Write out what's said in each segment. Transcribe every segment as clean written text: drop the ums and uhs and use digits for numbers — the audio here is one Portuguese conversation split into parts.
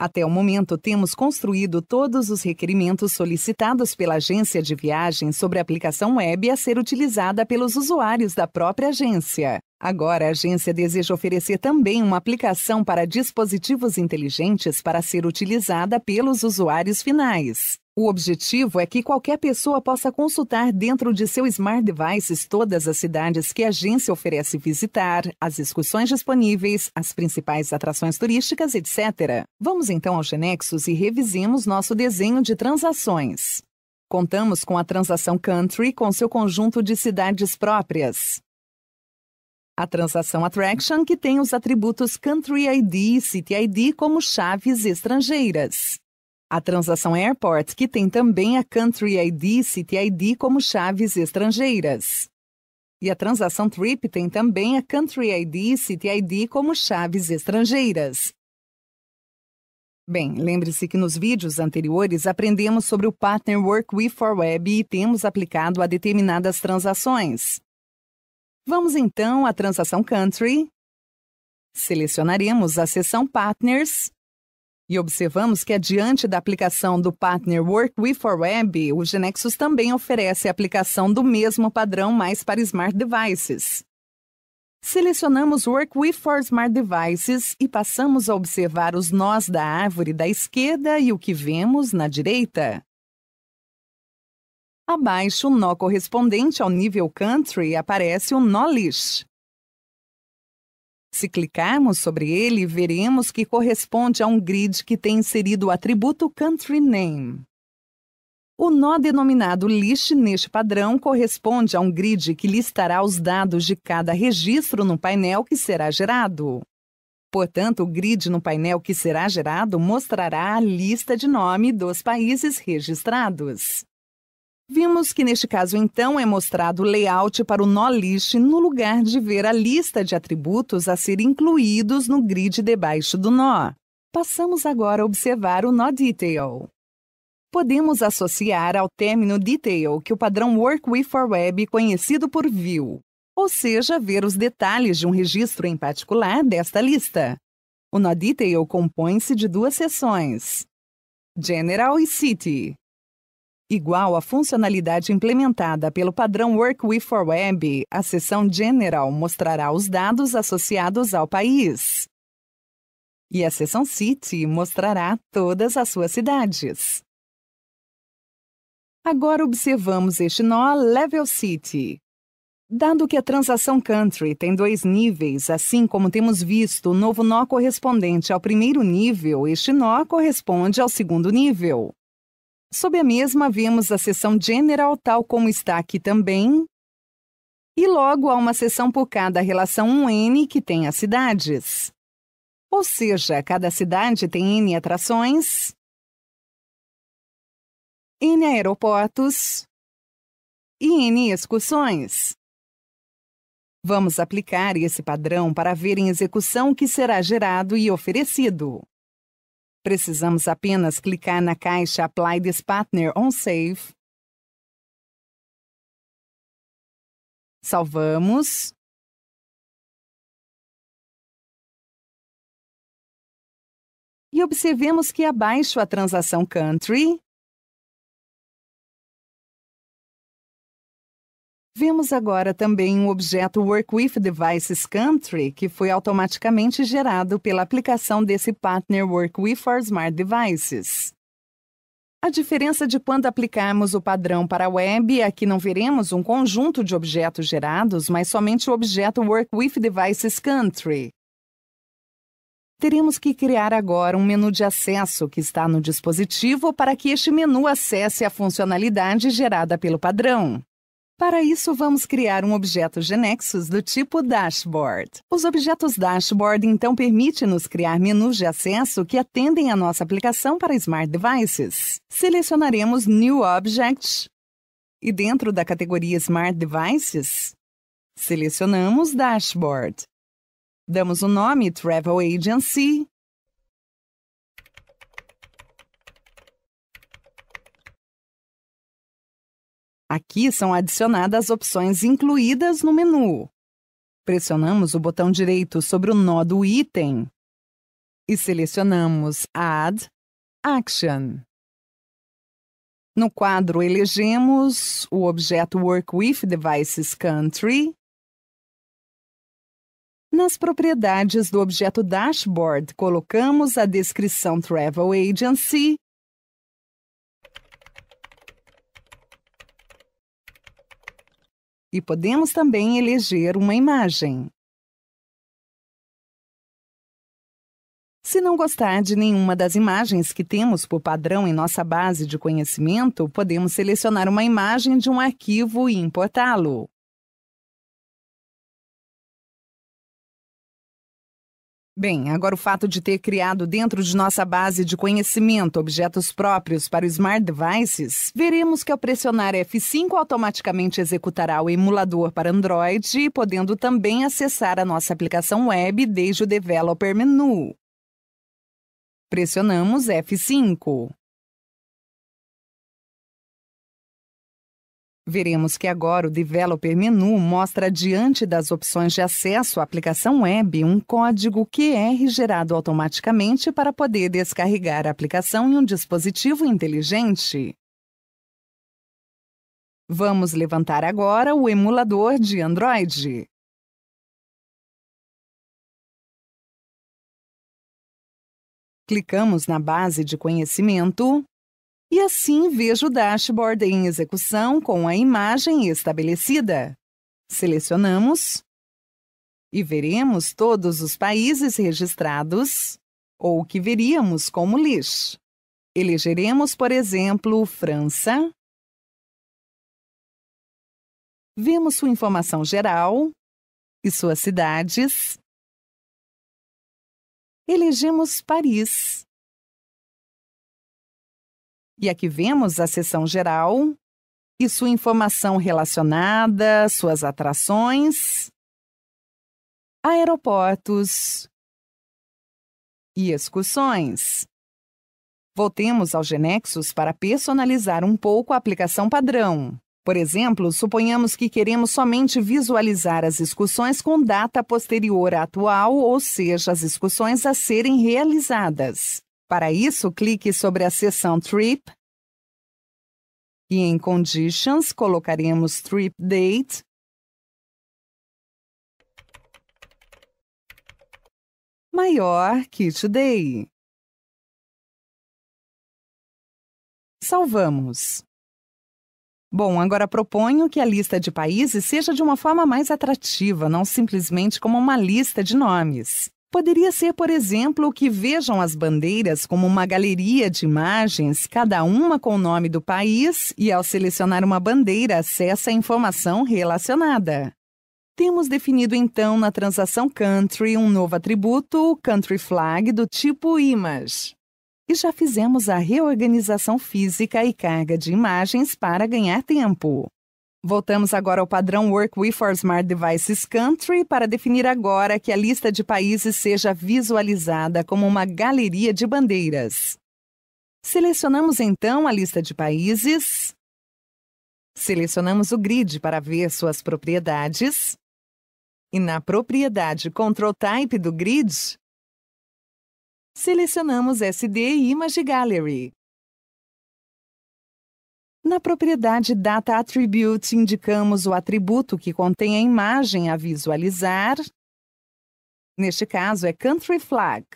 Até o momento, temos construído todos os requerimentos solicitados pela agência de viagem sobre a aplicação web a ser utilizada pelos usuários da própria agência. Agora, a agência deseja oferecer também uma aplicação para dispositivos inteligentes para ser utilizada pelos usuários finais. O objetivo é que qualquer pessoa possa consultar dentro de seu Smart Devices todas as cidades que a agência oferece visitar, as excursões disponíveis, as principais atrações turísticas, etc. Vamos então ao GeneXus e revisemos nosso desenho de transações. Contamos com a transação Country com seu conjunto de cidades próprias. A transação Attraction, que tem os atributos Country ID e City ID como chaves estrangeiras. A transação Airport, que tem também a Country ID e City ID como chaves estrangeiras. E a transação Trip tem também a Country ID e City ID como chaves estrangeiras. Bem, lembre-se que nos vídeos anteriores aprendemos sobre o Partner Work With for Web e temos aplicado a determinadas transações. Vamos então à transação Country. Selecionaremos a seção Partners e observamos que, adiante da aplicação do Partner Work With for Web, o GeneXus também oferece a aplicação do mesmo padrão, mas para Smart Devices. Selecionamos Work With for Smart Devices e passamos a observar os nós da árvore da esquerda e o que vemos na direita. Abaixo, o nó correspondente ao nível Country aparece o nó List. Se clicarmos sobre ele, veremos que corresponde a um grid que tem inserido o atributo Country Name. O nó denominado List neste padrão corresponde a um grid que listará os dados de cada registro no painel que será gerado. Portanto, o grid no painel que será gerado mostrará a lista de nome dos países registrados. Vimos que neste caso, então, é mostrado o layout para o nó List no lugar de ver a lista de atributos a ser incluídos no grid debaixo do nó. Passamos agora a observar o nó Detail. Podemos associar ao término Detail que o padrão Work With for Web conhecido por View, ou seja, ver os detalhes de um registro em particular desta lista. O nó Detail compõe-se de duas seções, General e City. Igual à funcionalidade implementada pelo padrão Work With for Web, a seção General mostrará os dados associados ao país. E a seção City mostrará todas as suas cidades. Agora observamos este nó Level City. Dado que a transação Country tem dois níveis, assim como temos visto o novo nó correspondente ao primeiro nível, este nó corresponde ao segundo nível. Sob a mesma, vemos a seção General tal como está aqui também. E logo há uma seção por cada relação 1N que tem as cidades. Ou seja, cada cidade tem N atrações, N aeroportos e N excursões. Vamos aplicar esse padrão para ver em execução o que será gerado e oferecido. Precisamos apenas clicar na caixa Apply this Partner on Save. Salvamos. E observemos que abaixo a transação Country, vemos agora também um objeto Work With Devices Country, que foi automaticamente gerado pela aplicação desse Partner Work With for Smart Devices. A diferença de quando aplicarmos o padrão para a web é que não veremos um conjunto de objetos gerados, mas somente o objeto Work With Devices Country. Teremos que criar agora um menu de acesso que está no dispositivo para que este menu acesse a funcionalidade gerada pelo padrão. Para isso, vamos criar um objeto GeneXus do tipo Dashboard. Os objetos Dashboard, então, permitem-nos criar menus de acesso que atendem à nossa aplicação para Smart Devices. Selecionaremos New Object e, dentro da categoria Smart Devices, selecionamos Dashboard. Damos o nome Travel Agency. Aqui são adicionadas opções incluídas no menu. Pressionamos o botão direito sobre o nó do item e selecionamos Add Action. No quadro, elegemos o objeto Work with Devices Country. Nas propriedades do objeto Dashboard, colocamos a descrição Travel Agency. E podemos também eleger uma imagem. Se não gostar de nenhuma das imagens que temos por padrão em nossa base de conhecimento, podemos selecionar uma imagem de um arquivo e importá-lo. Bem, agora o fato de ter criado dentro de nossa base de conhecimento objetos próprios para o Smart Devices, veremos que ao pressionar F5 automaticamente executará o emulador para Android, podendo também acessar a nossa aplicação web desde o Developer Menu. Pressionamos F5. Veremos que agora o Developer Menu mostra diante das opções de acesso à aplicação web um código QR gerado automaticamente para poder descarregar a aplicação em um dispositivo inteligente. Vamos levantar agora o emulador de Android. Clicamos na base de conhecimento. E assim vejo o dashboard em execução com a imagem estabelecida. Selecionamos e veremos todos os países registrados, ou o que veríamos como list. Elegeremos, por exemplo, França. Vemos sua informação geral e suas cidades. Elegemos Paris. E aqui vemos a seção geral e sua informação relacionada, suas atrações, aeroportos e excursões. Voltemos ao GeneXus para personalizar um pouco a aplicação padrão. Por exemplo, suponhamos que queremos somente visualizar as excursões com data posterior à atual, ou seja, as excursões a serem realizadas. Para isso, clique sobre a seção Trip e em Conditions colocaremos Trip Date maior que Today. Salvamos. Bom, agora proponho que a lista de países seja de uma forma mais atrativa, não simplesmente como uma lista de nomes. Poderia ser, por exemplo, que vejam as bandeiras como uma galeria de imagens, cada uma com o nome do país, e ao selecionar uma bandeira, acessa a informação relacionada. Temos definido então na transação Country um novo atributo, Country Flag, do tipo Image. E já fizemos a reorganização física e carga de imagens para ganhar tempo. Voltamos agora ao padrão Work with for Smart Devices Country para definir agora que a lista de países seja visualizada como uma galeria de bandeiras. Selecionamos então a lista de países. Selecionamos o grid para ver suas propriedades. E na propriedade Control Type do grid, selecionamos SD Image Gallery. Na propriedade Data Attribute, indicamos o atributo que contém a imagem a visualizar. Neste caso, é Country Flag.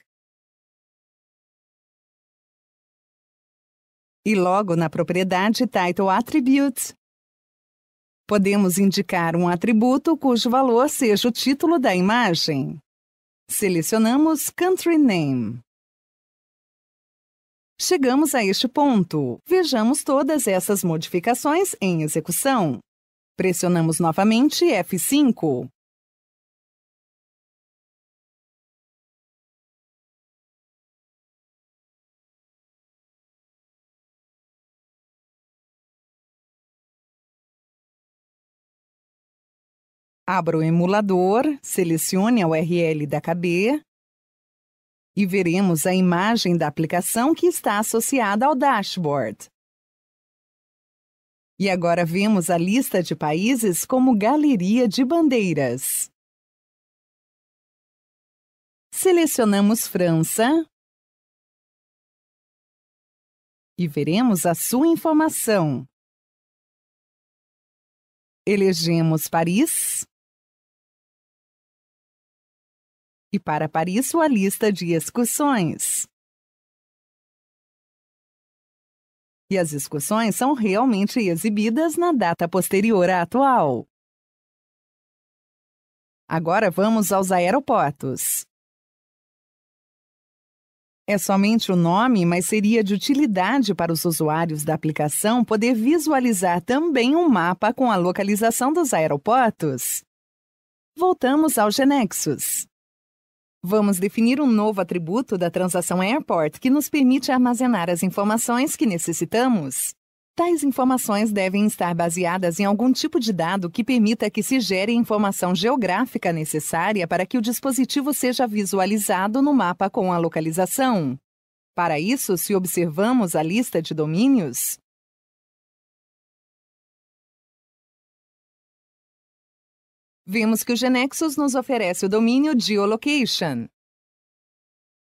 E logo na propriedade Title Attribute, podemos indicar um atributo cujo valor seja o título da imagem. Selecionamos Country Name. Chegamos a este ponto. Vejamos todas essas modificações em execução. Pressionamos novamente F5. Abra o emulador, selecione a URL da KB e veremos a imagem da aplicação que está associada ao dashboard. E agora vemos a lista de países como galeria de bandeiras. Selecionamos França e veremos a sua informação. Elegemos Paris e para Paris sua lista de excursões. E as excursões são realmente exibidas na data posterior à atual. Agora vamos aos aeroportos. É somente o nome, mas seria de utilidade para os usuários da aplicação poder visualizar também um mapa com a localização dos aeroportos. Voltamos ao GeneXus. Vamos definir um novo atributo da transação Airport que nos permite armazenar as informações que necessitamos. Tais informações devem estar baseadas em algum tipo de dado que permita que se gere a informação geográfica necessária para que o dispositivo seja visualizado no mapa com a localização. Para isso, se observamos a lista de domínios, vemos que o GeneXus nos oferece o domínio Geolocation.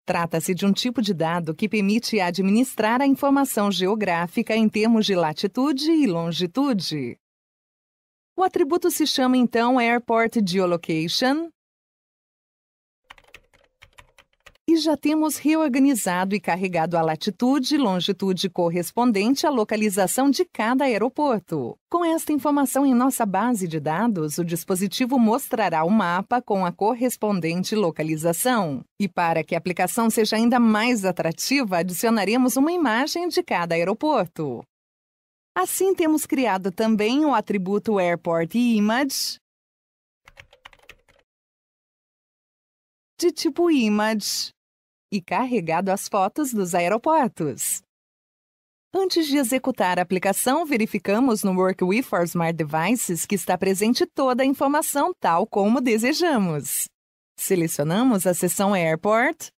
Trata-se de um tipo de dado que permite administrar a informação geográfica em termos de latitude e longitude. O atributo se chama então Airport Geolocation e já temos reorganizado e carregado a latitude e longitude correspondente à localização de cada aeroporto. Com esta informação em nossa base de dados, o dispositivo mostrará o mapa com a correspondente localização. E para que a aplicação seja ainda mais atrativa, adicionaremos uma imagem de cada aeroporto. Assim, temos criado também o atributo Airport Image de tipo Image e carregado as fotos dos aeroportos. Antes de executar a aplicação, verificamos no Work with for Smart Devices que está presente toda a informação tal como desejamos. Selecionamos a seção Airport.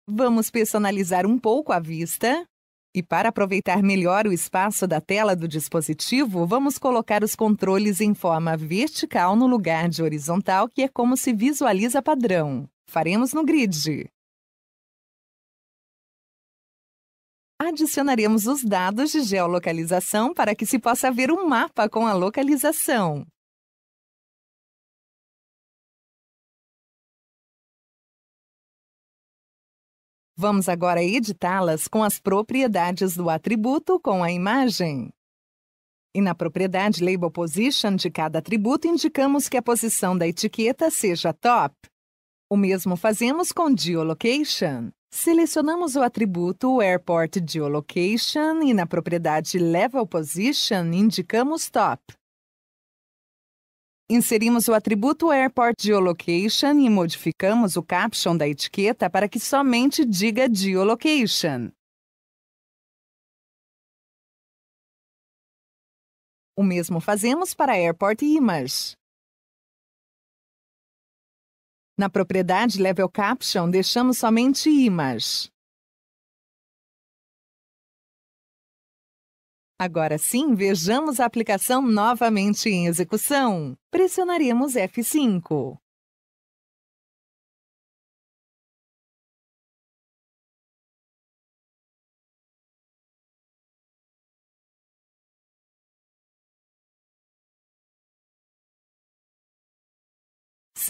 Vamos personalizar um pouco a vista. E para aproveitar melhor o espaço da tela do dispositivo, vamos colocar os controles em forma vertical no lugar de horizontal, que é como se visualiza padrão. Faremos no grid. Adicionaremos os dados de geolocalização para que se possa ver um mapa com a localização. Vamos agora editá-las com as propriedades do atributo com a imagem. E na propriedade Label Position de cada atributo, indicamos que a posição da etiqueta seja top. O mesmo fazemos com Geolocation. Selecionamos o atributo Airport Geolocation e na propriedade Level Position indicamos Top. Inserimos o atributo Airport Geolocation e modificamos o caption da etiqueta para que somente diga Geolocation. O mesmo fazemos para Airport Image. Na propriedade Level Caption, deixamos somente Image. Agora sim, vejamos a aplicação novamente em execução. Pressionaremos F5.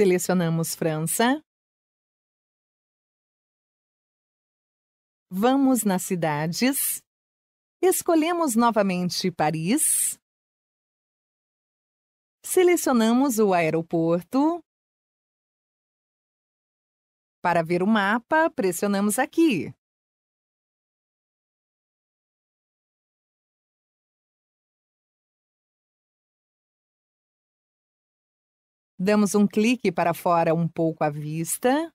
Selecionamos França. Vamos nas cidades. Escolhemos novamente Paris. Selecionamos o aeroporto. Para ver o mapa, pressionamos aqui. Damos um clique para fora um pouco à vista.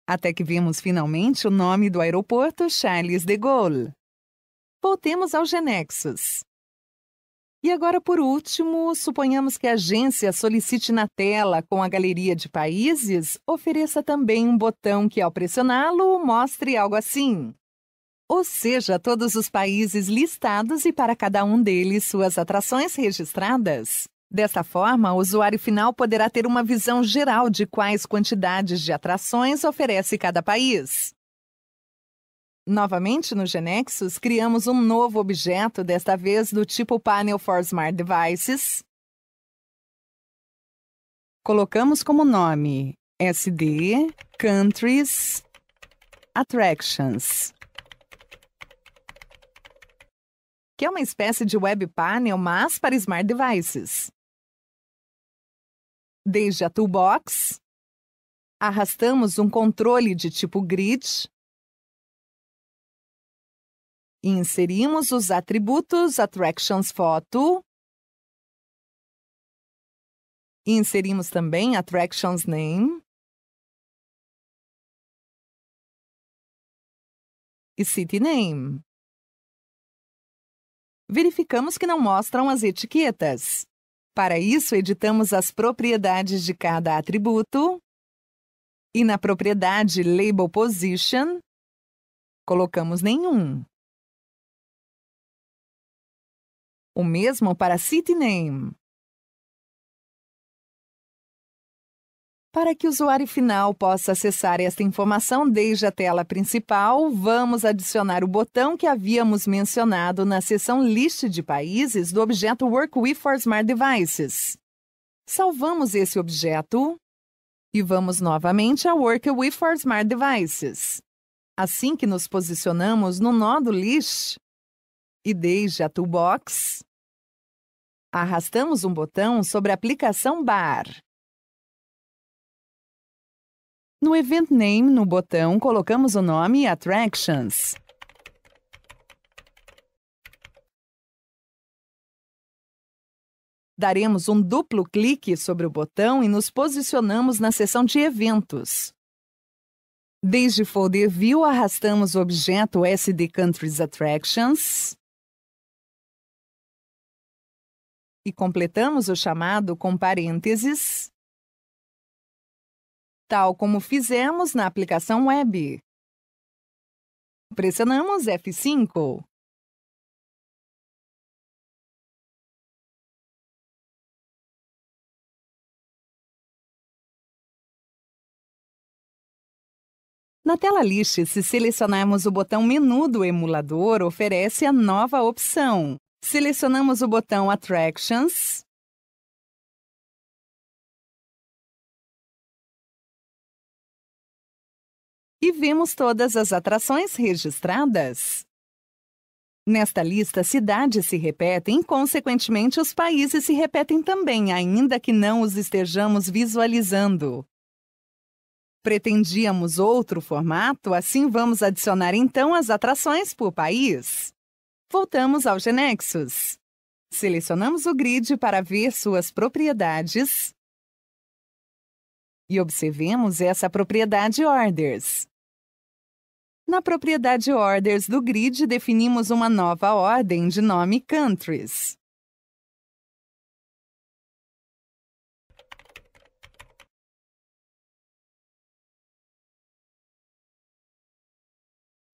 Até que vimos finalmente o nome do aeroporto Charles de Gaulle. Voltemos ao GeneXus. E agora, por último, suponhamos que a agência solicite na tela com a galeria de países, ofereça também um botão que, ao pressioná-lo, mostre algo assim. ou seja, todos os países listados e para cada um deles suas atrações registradas. Desta forma, o usuário final poderá ter uma visão geral de quais quantidades de atrações oferece cada país. Novamente, no GeneXus, criamos um novo objeto, desta vez do tipo Panel for Smart Devices. Colocamos como nome SD Countries Attractions, que é uma espécie de web panel, mas para smart devices. Desde a toolbox, arrastamos um controle de tipo grid e inserimos os atributos Attractions Photo. E inserimos também Attractions Name e City Name. Verificamos que não mostram as etiquetas. Para isso, editamos as propriedades de cada atributo e na propriedade Label Position, colocamos nenhum. O mesmo para City Name. Para que o usuário final possa acessar esta informação desde a tela principal, vamos adicionar o botão que havíamos mencionado na seção List de países do objeto Work with for Smart Devices. Salvamos esse objeto e vamos novamente a Work with for Smart Devices. Assim que nos posicionamos no nó do List e desde a Toolbox, arrastamos um botão sobre a aplicação Bar. No Event Name, no botão, colocamos o nome Attractions. Daremos um duplo clique sobre o botão e nos posicionamos na seção de Eventos. Desde Folder View, arrastamos o objeto SD Countries Attractions e completamos o chamado com parênteses, tal como fizemos na aplicação web. Pressionamos F5. Na tela List, se selecionarmos o botão Menu do emulador, oferece a nova opção. Selecionamos o botão Attractions e vemos todas as atrações registradas. Nesta lista, cidades se repetem e, consequentemente, os países se repetem também, ainda que não os estejamos visualizando. Pretendíamos outro formato, assim vamos adicionar então as atrações por país. Voltamos ao GeneXus. Selecionamos o grid para ver suas propriedades e observemos essa propriedade Orders. Na propriedade Orders do grid, definimos uma nova ordem de nome Countries.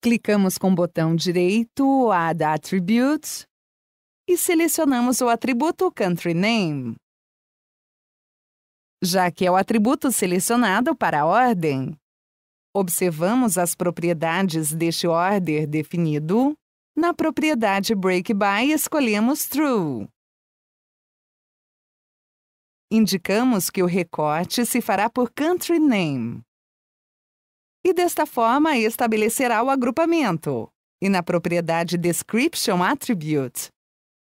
Clicamos com o botão direito Add Attribute e selecionamos o atributo Country Name, já que é o atributo selecionado para a ordem. Observamos as propriedades deste order definido. Na propriedade Break By, escolhemos True. Indicamos que o recorte se fará por Country Name. E desta forma estabelecerá o agrupamento. E na propriedade Description Attribute,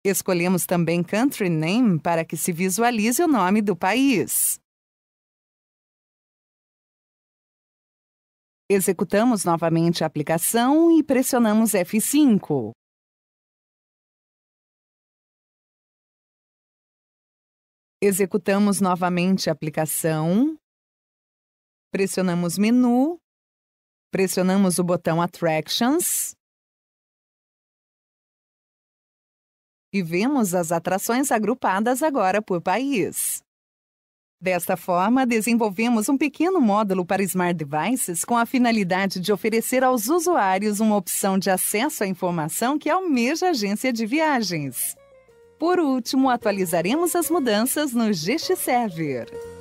escolhemos também Country Name para que se visualize o nome do país. Executamos novamente a aplicação e pressionamos F5. Executamos novamente a aplicação, pressionamos Menu, pressionamos o botão Attractions e vemos as atrações agrupadas agora por país. Desta forma, desenvolvemos um pequeno módulo para Smart Devices com a finalidade de oferecer aos usuários uma opção de acesso à informação que almeja a agência de viagens. Por último, atualizaremos as mudanças no GX Server.